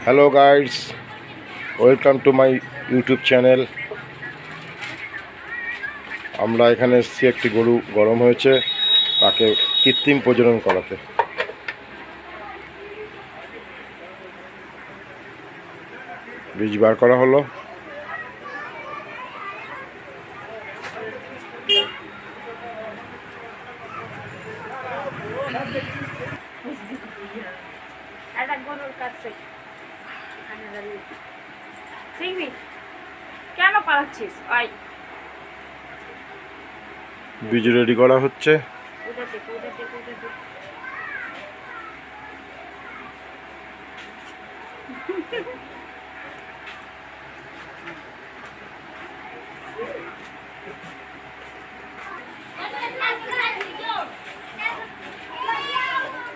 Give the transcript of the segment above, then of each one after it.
Hello guides, welcome to my YouTube channel. আমরা এখানে এসেছি একটি গরু গরম হয়েছে, তাকে কৃত্রিম প্রজনন করাতে। বীজ বার করা হলো। কেন পালাচ্ছিস? বীজ রেডি করা হচ্ছে।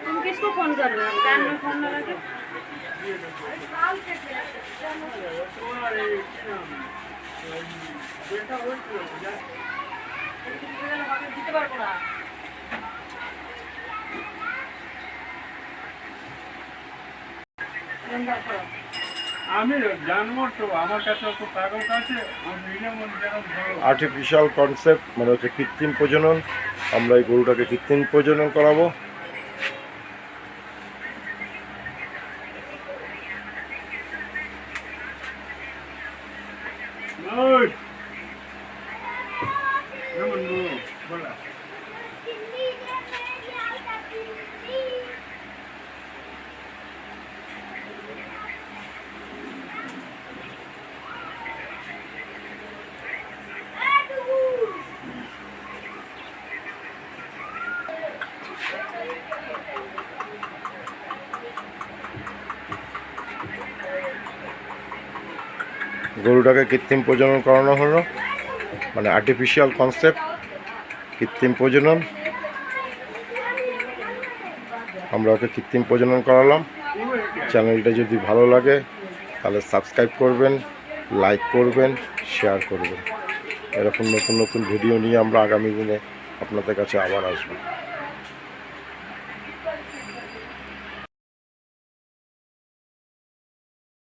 तुम किसको फोन कर रहे हो? कान में फोन लगा के দিতে পারবো না। আমি জানবো তো, আমার কাছে তো কাগজ আছে। আর্টিফিশিয়াল কনসেপ্ট মানে হচ্ছে কৃত্রিম প্রজনন। আমরা এই গরুটাকে কৃত্রিম প্রজনন করাবো। গরুটাকে কৃত্রিম প্রজনন করানো হলো, মানে আর্টিফিশিয়াল কনসেপ্ট কৃত্রিম প্রজনন। আমরা ওকে কৃত্রিম প্রজনন করালাম। চ্যানেলটা যদি ভালো লাগে তাহলে সাবস্ক্রাইব করবেন, লাইক করবেন, শেয়ার করবেন। এরকম নতুন নতুন ভিডিও নিয়ে আমরা আগামী দিনে আপনাদের কাছে আবার আসবো।